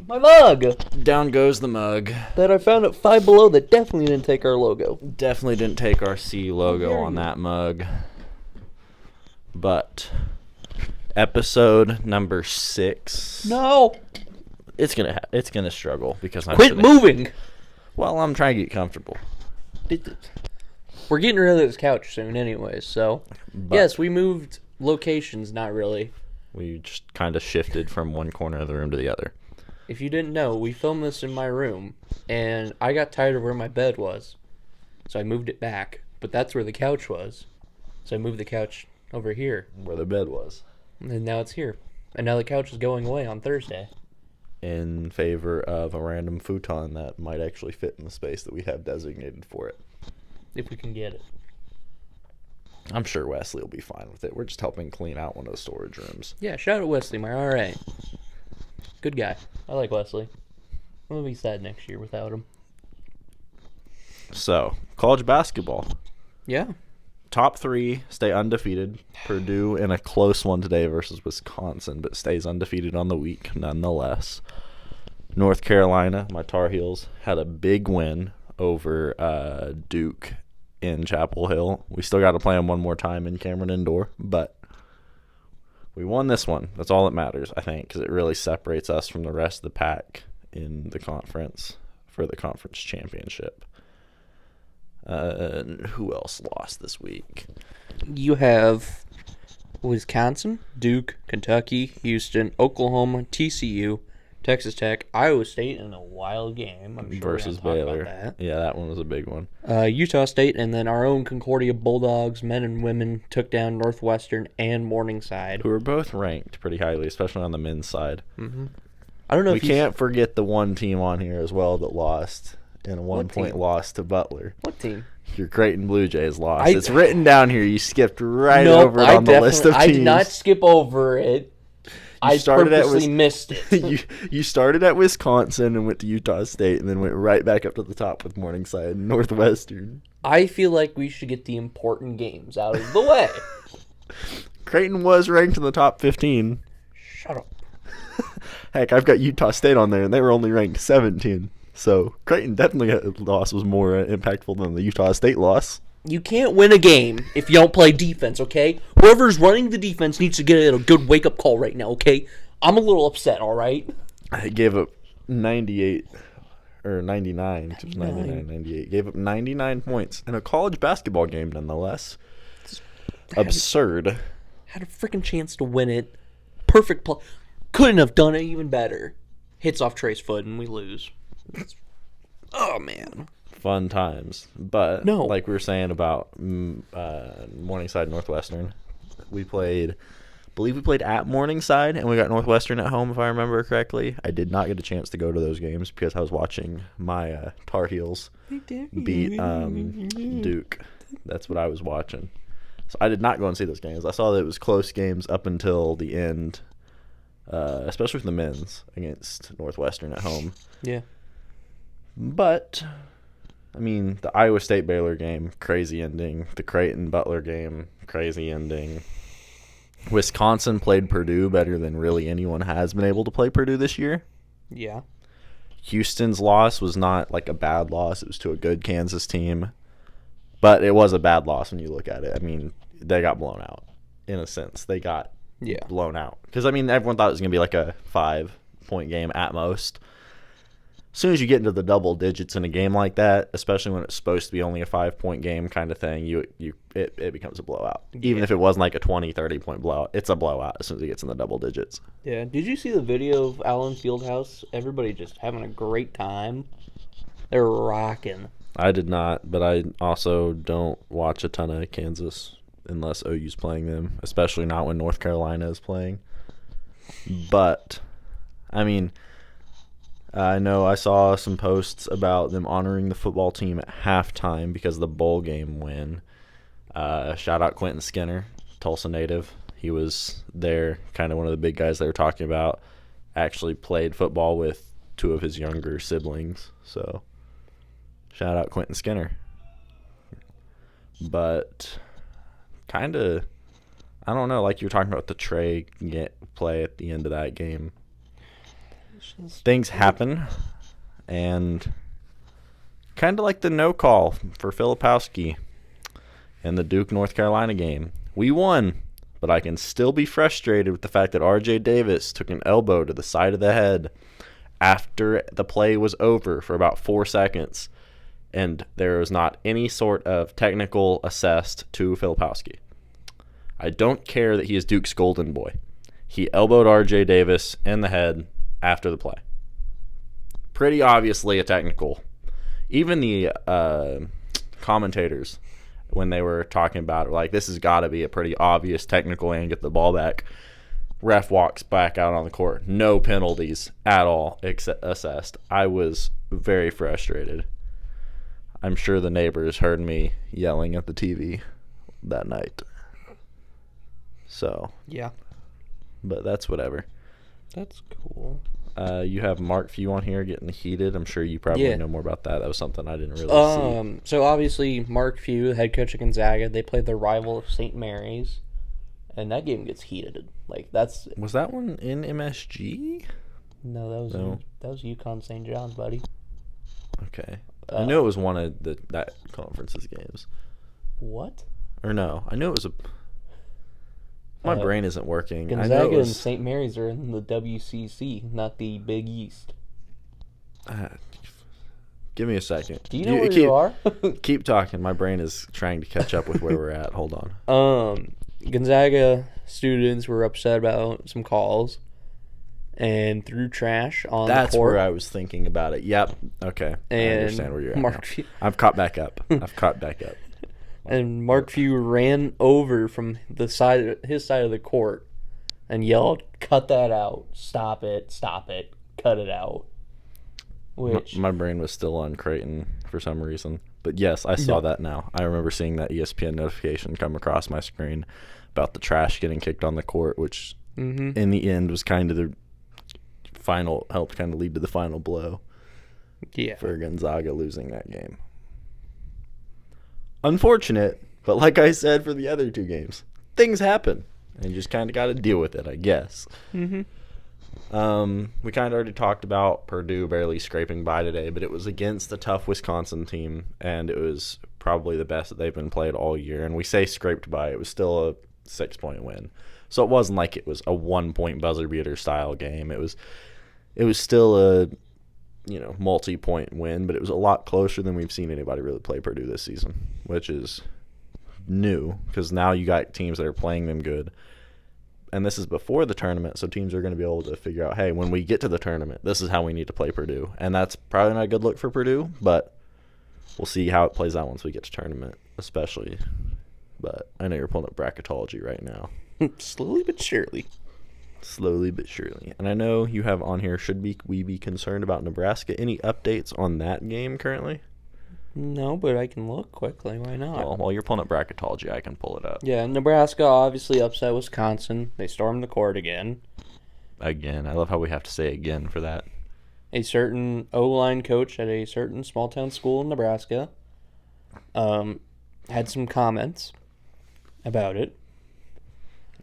My mug Down goes the mug. that I found at Five Below that definitely didn't take our logo. Definitely didn't take our C logo dare on you. that mug. But episode number 6. No. It's gonna struggle because I'm Quit sitting- moving. Well, I'm trying to get comfortable. We're getting rid of this couch soon anyways, so. But Yes, we moved locations, not really. we just kind of shifted from one corner of the room to the other. If you didn't know, we filmed this in my room, and I got tired of where my bed was, so I moved it back. But that's where the couch was, so I moved the couch over here, Where the bed was. and now it's here. And now the couch is going away on Thursday. In favor of a random futon that might actually fit in the space that we have designated for it. If we can get it. I'm sure Wesley will be fine with it. We're just helping clean out one of the storage rooms. Yeah, shout out Wesley, my RA. Good guy. I like Wesley. I'm gonna be sad next year without him. So, college basketball. Yeah. Top 3 stay undefeated. Purdue in a close one today versus Wisconsin, but stays undefeated on the week nonetheless. North Carolina, my Tar Heels, had a big win over Duke in Chapel Hill. We still got to play them one more time in Cameron Indoor, but we won this one. That's all that matters, I think, because it really separates us from the rest of the pack in the conference for the conference championship. Who else lost this week? You have Wisconsin, Duke, Kentucky, Houston, Oklahoma, TCU, Texas Tech, Iowa State in a wild game. I'm sure Versus we're gonna talk Baylor. about Yeah, that one was a big one. that. Utah State, and then our own Concordia Bulldogs, men and women, took down Northwestern and Morningside. Who are both ranked pretty highly, especially on the men's side. I don't know We if you can't forget the one team on here as well that lost in a one-point team? loss to Butler. What team? Your Creighton Blue Jays lost. I- It's written down here. You skipped right Nope, over it on the list of teams. I did not skip over it. I started at purposely missed it. you started at Wisconsin and went to Utah State and then went right back up to the top with Morningside and Northwestern. I feel like we should get the important games out of the way. Creighton was ranked in the top 15. Shut up. Heck, I've got Utah State on there, and they were only ranked 17. So Creighton definitely loss was more impactful than the Utah State loss. You can't win a game if you don't play defense, okay? Whoever's running the defense needs to get a good wake-up call right now, okay? I'm a little upset, all right? I gave up 98 or 99. It was 99, 98. Gave up 99 points in a college basketball game, nonetheless. Absurd. Had a freaking chance to win it. Perfect play. Couldn't have done it even better. Hits off Trey's foot and we lose. Oh, man. Fun times. But No. like we were saying about Morningside Northwestern, we played at Morningside and we got Northwestern at home, if I remember correctly. I did not get a chance to go to those games because I was watching my Tar Heels beat Duke. That's what I was watching. So I did not go and see those games. I saw that it was close games up until the end, especially for the men's against Northwestern at home. Yeah. But, I mean, the Iowa State-Baylor game, crazy ending. The Creighton-Butler game, crazy ending. Wisconsin played Purdue better than really anyone has been able to play Purdue this year. Yeah. Houston's loss was not like a bad loss. It was to a good Kansas team. But it was a bad loss when you look at it. I mean, they got blown out, in a sense. They got blown out. Because, I mean, everyone thought it was going to be like a 5-point game at most. As soon as you get into the double digits in a game like that, especially when it's supposed to be only a 5-point game kind of thing, it becomes a blowout. Even if it wasn't like a 20, 30-point blowout, it's a blowout as soon as it gets in the double digits. Yeah. Did you see the video of Allen Fieldhouse? Everybody just having a great time. They're rocking. I did not, but I also don't watch a ton of Kansas unless OU's playing them, especially not when North Carolina is playing. But, I mean, I know I saw some posts about them honoring the football team at halftime because of the bowl game win. Shout out Quentin Skinner, Tulsa native. He was there, kind of one of the big guys they were talking about. Actually played football with 2 of his younger siblings, so shout out Quentin Skinner. But kind of, I don't know, like you were talking about the Trey play at the end of that game. things happen, and kind of like the no call for Filipowski in the Duke North Carolina game. We won, but I can still be frustrated with the fact that R.J. Davis took an elbow to the side of the head after the play was over for about 4 seconds, and there was not any sort of technical assessed to Filipowski. I don't care that he is Duke's golden boy. He elbowed R.J. Davis in the head after the play. Pretty obviously a technical. Even the commentators, when they were talking about it, like, this has got to be a pretty obvious technical and get the ball back. Ref walks back out on the court. No penalties at all assessed. I was very frustrated. I'm sure the neighbors heard me yelling at the TV that night. So. Yeah. But that's whatever. That's cool. You have Mark Few on here getting heated. I'm sure you probably know more about that. That was something I didn't really see. So obviously Mark Few, the head coach of Gonzaga, they played their rival of St. Mary's, and that game gets heated. Like, that's Was that one in MSG? No, that was UConn St. John's, buddy. Okay. I knew it was one of that conference's games. What? Or no, I knew it was a. My brain isn't working. Gonzaga and St. Mary's are in the WCC, not the Big East. Give me a second. Do you know where you are? Keep talking. My brain is trying to catch up with where we're at. Hold on. Gonzaga students were upset about some calls and threw trash on the court. That's where I was thinking about it. Yep. Okay. And I understand where you're at now. I've caught back up. And Mark Few ran over from his side of the court and yelled, "Cut that out! Stop it! Cut it out!" Which my brain was still on Creighton for some reason, but yes, I saw that now. I remember seeing that ESPN notification come across my screen about the trash getting kicked on the court, which in the end was kind of the helped kind of lead to the final blow. Yeah, for Gonzaga losing that game. Unfortunate, but like I said for the other two games, things happen, and you just kind of got to deal with it, I guess. We kind of already talked about Purdue barely scraping by today, but it was against a tough Wisconsin team, and it was probably the best that they've been played all year. And we say scraped by, it was still a 6-point win, so it wasn't like it was a 1-point buzzer beater style game. It was still a multi-point win, but it was a lot closer than we've seen anybody really play Purdue this season, which is new because now you got teams that are playing them good. And this is before the tournament, so teams are going to be able to figure out, hey, when we get to the tournament, this is how we need to play Purdue. And that's probably not a good look for Purdue, but we'll see how it plays out once we get to tournament, especially. But I know you're pulling up bracketology right now. Slowly but surely. And I know you have on here, we be concerned about Nebraska? Any updates on that game currently? No, but I can look quickly. Why not? Well, while you're pulling up bracketology, I can pull it up. Yeah, Nebraska obviously upset Wisconsin. They stormed the court again. Again. I love how we have to say again for that. A certain O-line coach at a certain small-town school in Nebraska had some comments about it.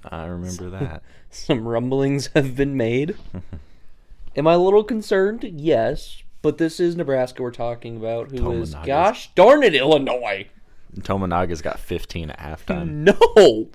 I remember that. Some rumblings have been made. Am I a little concerned? Yes. But this is Nebraska we're talking about, who is, gosh darn it, Illinois. Tomonaga's got 15 at halftime. No.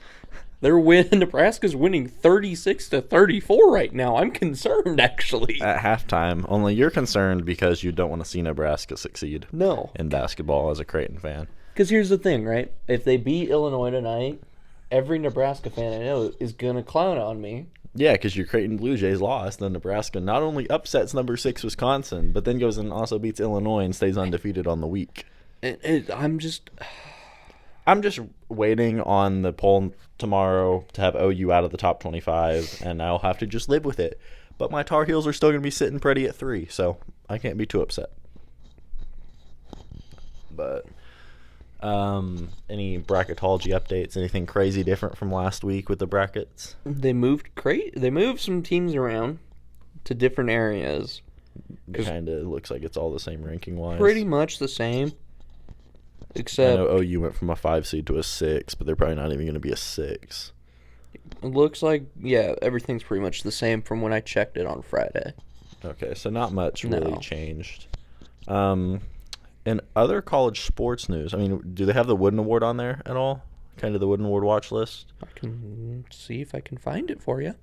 Nebraska's winning 36-34 right now. I'm concerned, actually. At halftime. Only you're concerned because you don't want to see Nebraska succeed. No. In basketball as a Creighton fan. Because here's the thing, right? If they beat Illinois tonight, every Nebraska fan I know is going to clown on me. Yeah, because your Creighton Blue Jays lost, then Nebraska not only upsets number 6 Wisconsin, but then goes and also beats Illinois and stays undefeated on the week. I'm just waiting on the poll tomorrow to have OU out of the top 25, and I'll have to just live with it. But my Tar Heels are still going to be sitting pretty at 3, so I can't be too upset. But any bracketology updates? Anything crazy different from last week with the brackets? They moved some teams around to different areas. It kind of looks like it's all the same ranking wise. Pretty much the same. Except I know OU went from a 5 seed to a 6, but they're probably not even going to be a 6. It looks like everything's pretty much the same from when I checked it on Friday. Okay, so not much really No. changed. In other college sports news, I mean, do they have the Wooden Award on there at all? Kind of the Wooden Award watch list? I can see if I can find it for you.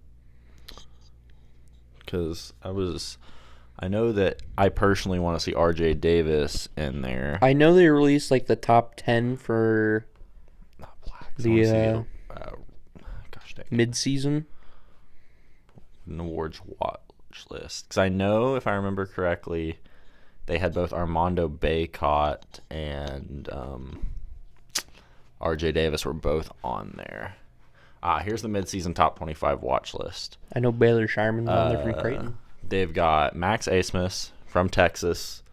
Because I know that I personally want to see R.J. Davis in there. I know they released like the top 10 for Not Blacks. I the wanna see gosh dang, mid-season. an awards watch list. Because I know, if I remember correctly, they had both Armando Baycott and R.J. Davis were both on there. Here's the midseason top 25 watch list. I know Baylor Sharman's on there from Creighton. They've got Max Asmus from Texas,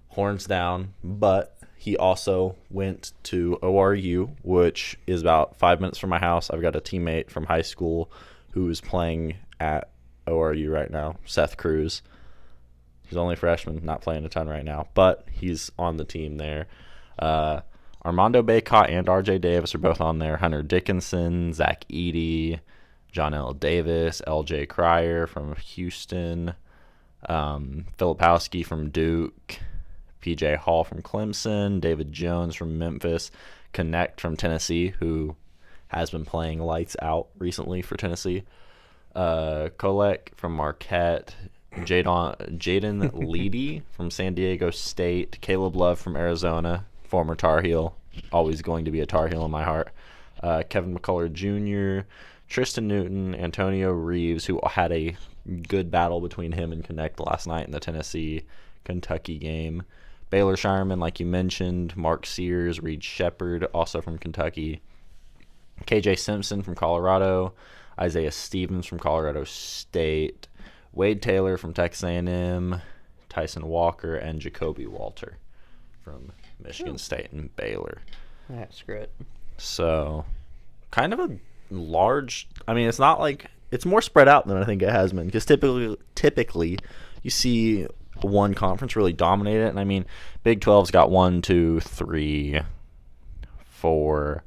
horns down, but he also went to ORU, which is about 5 minutes from my house. I've got a teammate from high school who is playing at ORU right now, Seth Cruz. He's only a freshman, not playing a ton right now, but he's on the team there. Armando Baycott and R.J. Davis are both on there. Hunter Dickinson, Zach Edey, John L. Davis, L.J. Cryer from Houston, Filipowski from Duke, P.J. Hall from Clemson, David Jones from Memphis, Connect from Tennessee, who has been playing lights out recently for Tennessee, Kolek from Marquette, Jaden Leedy from San Diego State, Caleb Love from Arizona, former Tar Heel, always going to be a Tar Heel in my heart, Kevin McCullough Jr., Tristan Newton, Antonio Reeves, who had a good battle between him and Connect last night in the Tennessee-Kentucky game, Baylor Shireman, like you mentioned, Mark Sears, Reed Shepard, also from Kentucky, KJ Simpson from Colorado, Isaiah Stevens from Colorado State, Wade Taylor from Texas A&M, Tyson Walker, and Jacoby Walter from Michigan State and Baylor. That's great. So, kind of a large. I mean, it's not like it's more spread out than I think it has been, because typically you see one conference really dominate it, and I mean, Big 12's got 1, 2, 3, 4,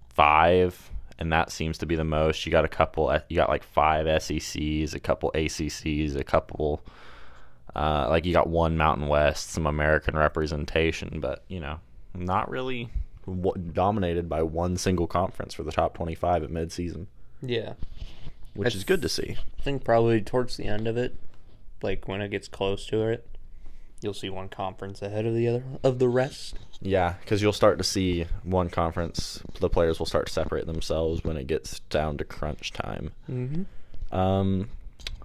5. And that seems to be the most. You got like 5 SECs, a couple ACCs, a couple, like you got one Mountain West, some American representation, but, not really dominated by one single conference for the top 25 at midseason. Yeah. Which is good to see. I think probably towards the end of it, like when it gets close to it, you'll see one conference ahead of the rest. Yeah, because you'll start to see one conference, the players will start to separate themselves when it gets down to crunch time. Mm-hmm.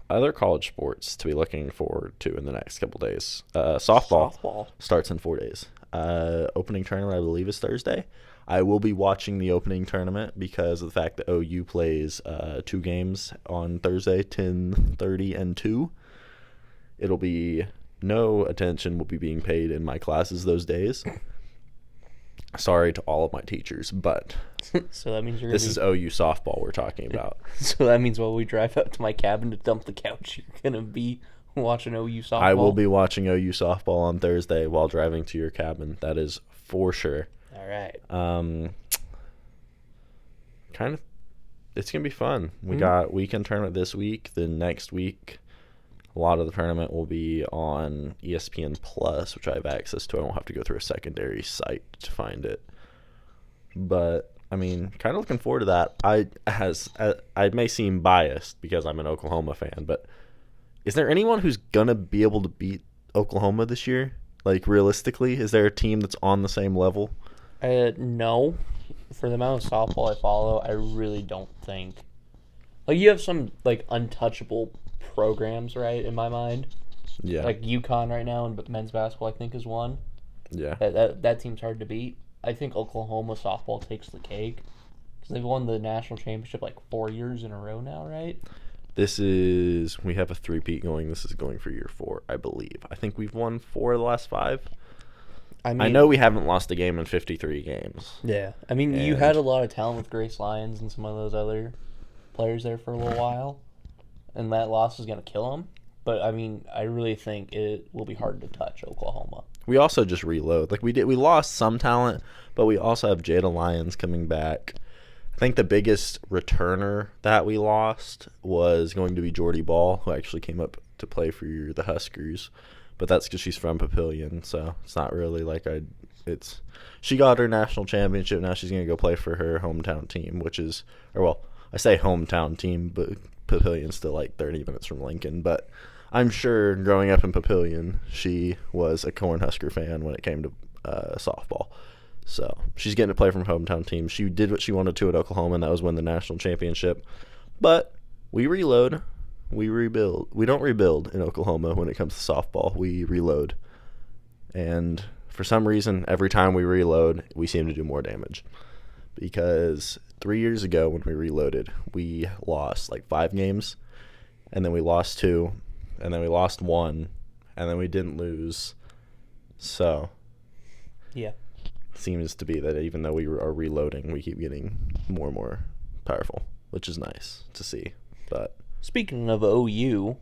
Other college sports to be looking forward to in the next couple days. Softball starts in 4 days. Opening tournament, I believe, is Thursday. I will be watching the opening tournament because of the fact that OU plays 2 games on Thursday, 10:30 and 2. It'll be no attention will be being paid in my classes those days. Sorry to all of my teachers, but So that means this is OU softball we're talking about. So that means while we drive up to my cabin to dump the couch, you're gonna be watching OU softball. I will be watching OU softball on Thursday while driving to your cabin. That is for sure. All right. It's gonna be fun. We got weekend tournament this week. Then next week, a lot of the tournament will be on ESPN Plus, which I have access to. I won't have to go through a secondary site to find it. But I mean, kind of looking forward to that. I may seem biased because I'm an Oklahoma fan, but is there anyone who's gonna be able to beat Oklahoma this year? Like, realistically, is there a team that's on the same level? No. For the amount of softball I follow, I really don't think. Like, you have some like untouchable programs, right? In my mind, Yeah. like UConn right now and men's basketball, I think is one. Yeah. That team's hard to beat. I think Oklahoma softball takes the cake because they've won the national championship like 4 years in a row now, right? We have a three-peat going. This is going for year 4, I believe. I think we've won 4 of the last 5. I know we haven't lost a game in 53 games. Yeah. I mean, you had a lot of talent with Grace Lyons and some of those other players there for a little while, and that loss is going to kill them. But, I mean, I really think it will be hard to touch Oklahoma. We also just reload. Like, we lost some talent, but we also have Jada Lyons coming back. I think the biggest returner that we lost was going to be Jordy Ball, who actually came up to play for the Huskers, but that's because she's from Papillion, so it's not really like she got her national championship. Now she's gonna go play for her hometown team, I say hometown team, but Papillion's still like 30 minutes from Lincoln. But I'm sure growing up in Papillion, she was a Cornhusker fan when it came to softball. So she's getting to play from hometown team. She did what she wanted to at Oklahoma, and that was win the national championship. But we reload. We rebuild. We don't rebuild in Oklahoma when it comes to softball. We reload. And for some reason, every time we reload, we seem to do more damage. Because 3 years ago when we reloaded, we lost like 5 games, and then we lost 2, and then we lost 1, and then we didn't lose. So, yeah. Seems to be that even though we are reloading, we keep getting more and more powerful, which is nice to see. But speaking of OU,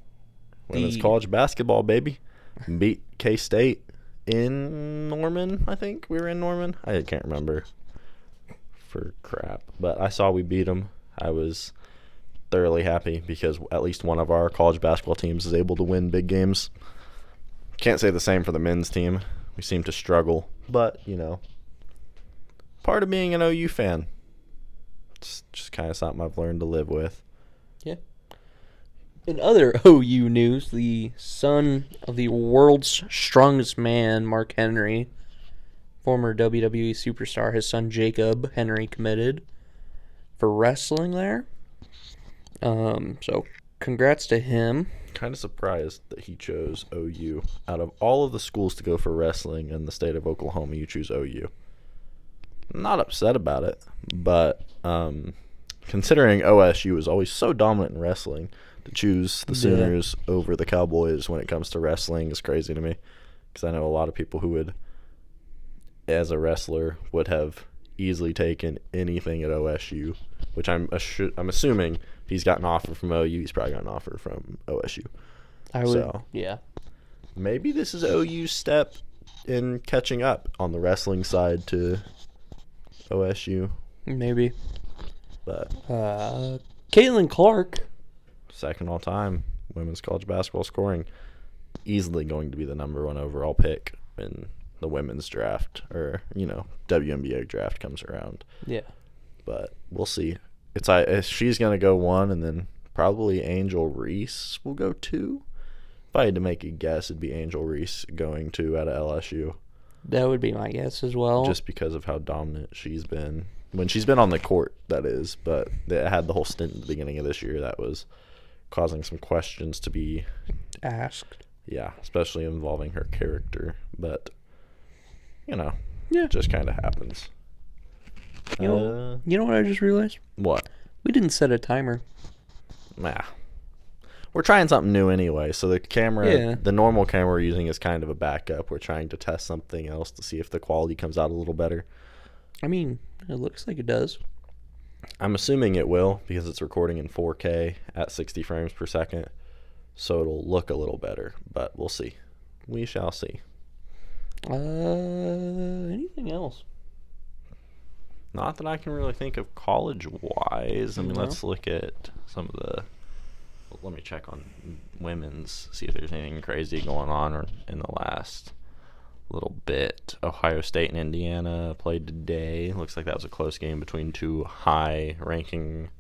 women's college basketball, baby, beat K-State in Norman. I think we were in Norman. I can't remember for crap, but I saw we beat them. I was thoroughly happy because at least one of our college basketball teams is able to win big games. Can't say the same for the men's team. We seem to struggle, but part of being an OU fan. It's just kind of something I've learned to live with. Yeah. In other OU news, the son of the world's strongest man, Mark Henry, former WWE superstar, his son Jacob Henry, committed for wrestling there. So congrats to him. Kind of surprised that he chose OU. Out of all of the schools to go for wrestling in the state of Oklahoma, you choose OU. I'm not upset about it, but considering OSU is always so dominant in wrestling, to choose the Sooners over the Cowboys when it comes to wrestling is crazy to me, because I know a lot of people who would, as a wrestler, would have easily taken anything at OSU, which I'm assuming if he's got an offer from OU, he's probably got an offer from OSU. Yeah. Maybe this is OU's step in catching up on the wrestling side to OSU. Maybe. But Caitlin Clark, second all time women's college basketball scoring, easily going to be the number 1 overall pick in the women's draft, or WNBA draft comes around. Yeah. But we'll see. She's gonna go 1, and then probably Angel Reese will go 2. If I had to make a guess, it'd be Angel Reese going 2 out of LSU. That would be my guess as well. Just because of how dominant she's been. When she's been on the court, that is. But it had the whole stint at the beginning of this year that was causing some questions to be asked. Yeah, especially involving her character. But, yeah, it just kind of happens. You know what I just realized? What? We didn't set a timer. Nah. We're trying something new anyway, so the normal camera we're using is kind of a backup. We're trying to test something else to see if the quality comes out a little better. I mean, it looks like it does. I'm assuming it will, because it's recording in 4K at 60 frames per second, so it'll look a little better, but we'll see. We shall see. Anything else? Not that I can really think of college-wise. I mean, let's look at some of the... Let me check on women's, see if there's anything crazy going on in the last little bit. Ohio State and Indiana played today. Looks like that was a close game between 2 high-ranking.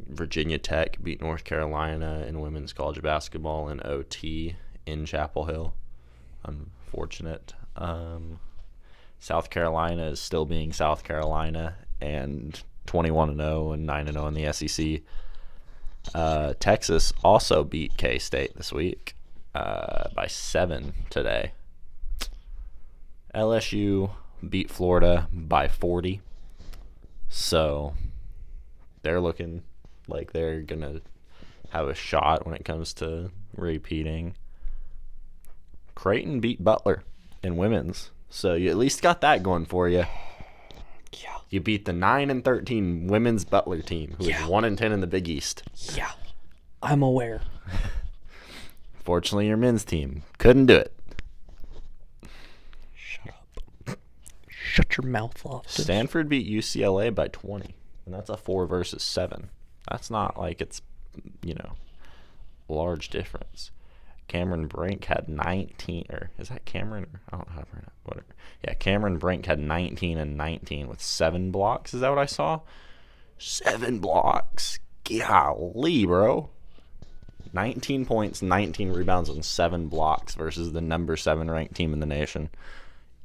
Virginia Tech beat North Carolina in women's college basketball in OT in Chapel Hill. Unfortunate. South Carolina is still being South Carolina and 21-0 and 9-0 in the SEC. Texas also beat K-State this week by 7 today. LSU beat Florida by 40. So they're looking like they're going to have a shot when it comes to repeating. Creighton beat Butler in women's. So you at least got that going for you. Yeah. You beat the 9-13 women's Butler team, who is 1-10 in the Big East. Yeah, I'm aware. Fortunately, your men's team couldn't do it. Shut up. Shut your mouth off. Stanford beat UCLA by 20, and that's a 4 versus 7. That's not like it's large difference. Cameron Brink had 19, or is that Cameron? I don't know how to pronounce it. Whatever. Yeah, Cameron Brink had 19 and 19 with 7 blocks. Is that what I saw? 7 blocks. Golly, bro. 19 points, 19 rebounds, and 7 blocks versus the number 7 ranked team in the nation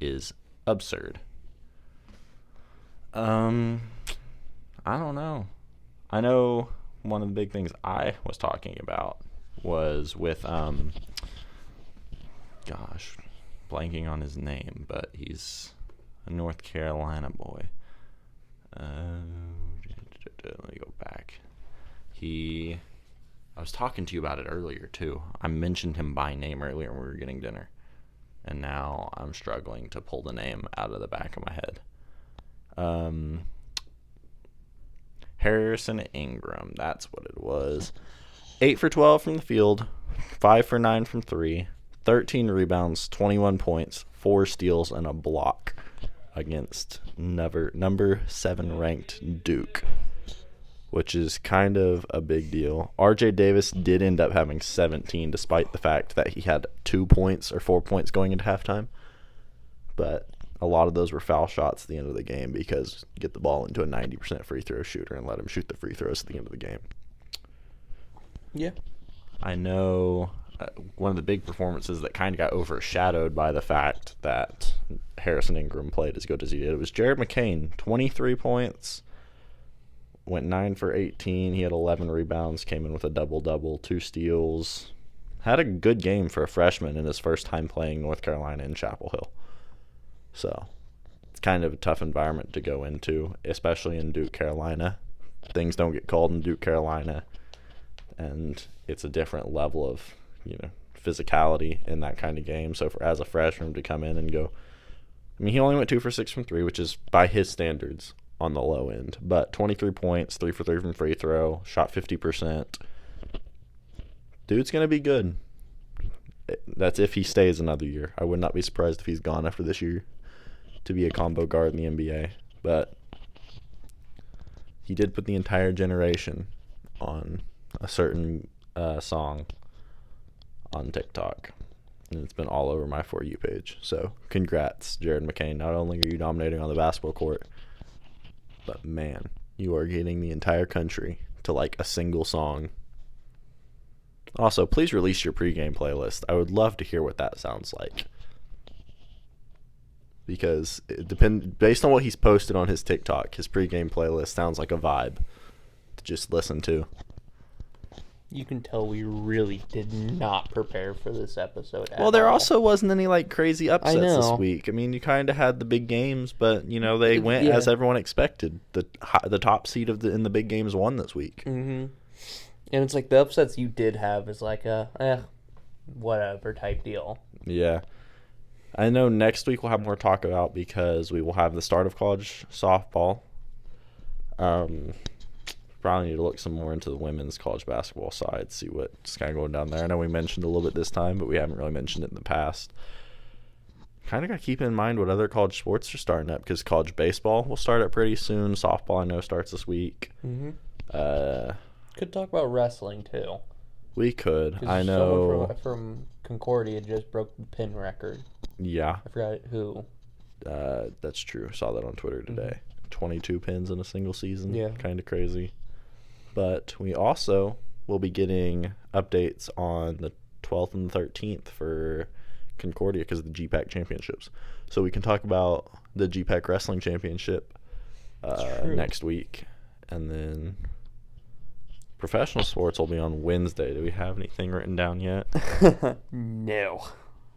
is absurd. I don't know. I know one of the big things I was talking about was with blanking on his name, but he's a North Carolina boy. Let me go back. I was talking to you about it earlier too. I mentioned him by name earlier when we were getting dinner, and now I'm struggling to pull the name out of the back of my head. Harrison Ingram, that's what it was. 8 for 12 from the field, 5 for 9 from 3, 13 rebounds, 21 points, 4 steals, and a block against number 7 ranked Duke, which is kind of a big deal. RJ Davis did end up having 17 despite the fact that he had 2 points or 4 points going into halftime. But a lot of those were foul shots at the end of the game because you get the ball into a 90% free throw shooter and let him shoot the free throws at the end of the game. Yeah. I know one of the big performances that kind of got overshadowed by the fact that Harrison Ingram played as good as he did was Jared McCain. 23 points, went 9 for 18. He had 11 rebounds, came in with a double-double, 2 steals. Had a good game for a freshman in his first time playing North Carolina in Chapel Hill. So it's kind of a tough environment to go into, especially in Duke, Carolina. Things don't get called in Duke, Carolina, and it's a different level of, physicality in that kind of game. So as a freshman to come in and go, he only went 2 for 6 from 3, which is by his standards on the low end, but 23 points, 3 for 3 from free throw, shot 50%. Dude's going to be good. That's if he stays another year. I would not be surprised if he's gone after this year to be a combo guard in the NBA. But he did put the entire generation on a certain song on TikTok. And it's been all over my For You page. So congrats, Jared McCain. Not only are you dominating on the basketball court, but man, you are getting the entire country to like a single song. Also, please release your pregame playlist. I would love to hear what that sounds like. Because based on what he's posted on his TikTok, his pregame playlist sounds like a vibe to just listen to. You can tell we really did not prepare for this episode at Well, there all. also wasn't any crazy upsets this week. You kind of had the big games, but they went as everyone expected. The top seed in the big games won this week. Mm-hmm. And it's the upsets you did have is a whatever type deal. Yeah. I know next week we'll have more to talk about because we will have the start of college softball. Probably need to look some more into the women's college basketball side, see what's kind of going down there. I know we mentioned a little bit this time, but we haven't really mentioned it in the past. Kind of got to keep in mind what other college sports are starting up because college baseball will start up pretty soon. Softball, I know, starts this week. Mm-hmm. Could talk about wrestling, too. We could. I know. Someone from Concordia just broke the pin record. Yeah. I forgot who. That's true. I saw that on Twitter today. 22 pins in a single season. Yeah. Kind of crazy. But we also will be getting updates on the 12th and the 13th for Concordia because of the GPAC championships. So we can talk about the GPAC wrestling championship next week. And then professional sports will be on Wednesday. Do we have anything written down yet? No,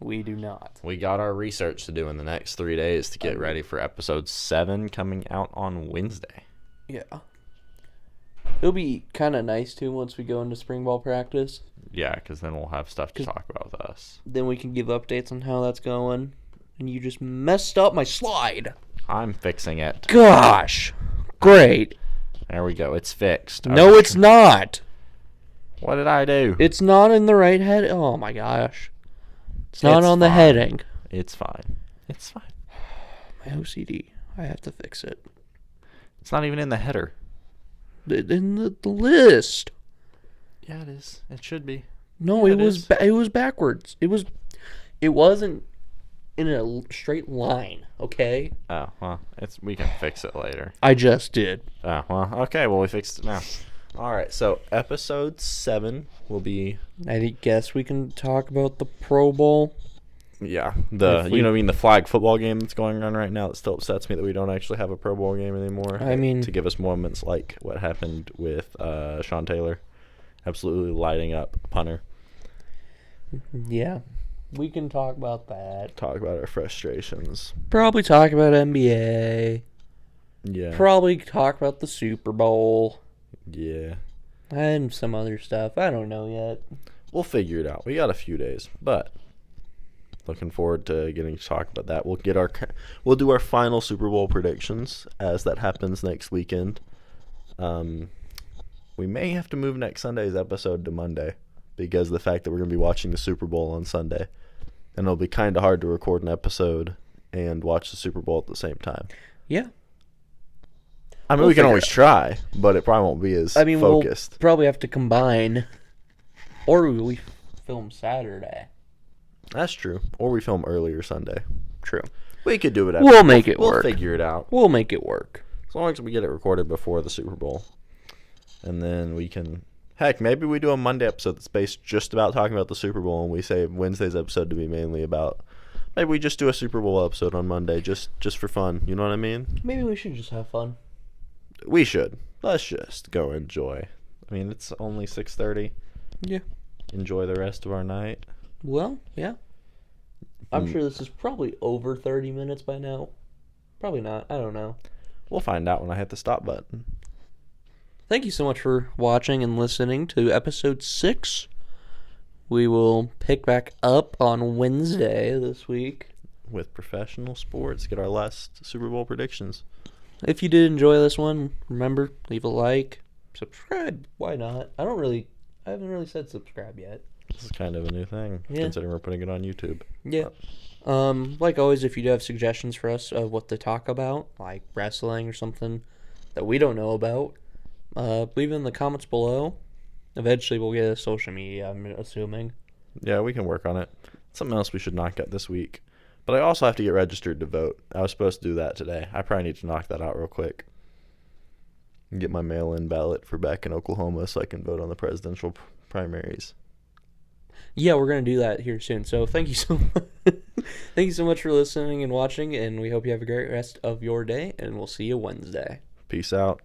we do not. We got our research to do in the next 3 days to get ready for episode 7 coming out on Wednesday. Yeah. It'll be kind of nice, too, once we go into spring ball practice. Yeah, because then we'll have stuff to talk about with us. Then we can give updates on how that's going. And you just messed up my slide. I'm fixing it. Gosh. Great. There we go. It's fixed. No, it's not. What did I do? It's not in the right head. Oh, my gosh. It's not on the heading. It's fine. It's fine. My OCD. I have to fix it. It's not even in the header. In the list. Yeah, it is. It should be. No, Yeah, it was backwards. It wasn't in a straight line, okay? Oh, well, we can fix it later. I just did. Oh, well, okay, well, we fixed it now. All right, so episode 7 will be... I guess we can talk about the Pro Bowl. Yeah, the flag football game that's going on right now. That still upsets me that we don't actually have a Pro Bowl game anymore. I mean... to give us moments like what happened with Sean Taylor. Absolutely lighting up a punter. Yeah, we can talk about that. Talk about our frustrations. Probably talk about NBA. Yeah. Probably talk about the Super Bowl. Yeah. And some other stuff. I don't know yet. We'll figure it out. We got a few days, but looking forward to getting to talk about that. We'll do our final Super Bowl predictions as that happens next weekend. We may have to move next Sunday's episode to Monday because of the fact that we're going to be watching the Super Bowl on Sunday. And it'll be kind of hard to record an episode and watch the Super Bowl at the same time. Yeah. I mean, we can always try, but it probably won't be as focused. We'll probably have to combine. Or we film Saturday. That's true. Or we film earlier Sunday. True. We could do it. We'll make it work. We'll figure it out. We'll make it work. As long as we get it recorded before the Super Bowl. And then we can... Heck, maybe we do a Monday episode that's based just about talking about the Super Bowl, and we save Wednesday's episode to be mainly about... Maybe we just do a Super Bowl episode on Monday just for fun. You know what I mean? Maybe we should just have fun. We should. Let's just go enjoy. I mean, it's only 6:30. Yeah. Enjoy the rest of our night. Well, yeah. I'm sure this is probably over 30 minutes by now. Probably not. I don't know. We'll find out when I hit the stop button. Thank you so much for watching and listening to episode 6. We will pick back up on Wednesday this week. With professional sports. Get our last Super Bowl predictions. If you did enjoy this one, remember, leave a like, subscribe. Why not? I haven't really said subscribe yet. This is kind of a new thing, considering we're putting it on YouTube. Yeah. Like always, if you do have suggestions for us of what to talk about, like wrestling or something that we don't know about, leave it in the comments below. Eventually, we'll get a social media, I'm assuming. Yeah, we can work on it. Something else we should knock out this week. But I also have to get registered to vote. I was supposed to do that today. I probably need to knock that out real quick. And get my mail-in ballot for back in Oklahoma so I can vote on the presidential primaries. Yeah, we're going to do that here soon. So thank you so much. Thank you so much for listening and watching, and we hope you have a great rest of your day, and we'll see you Wednesday. Peace out.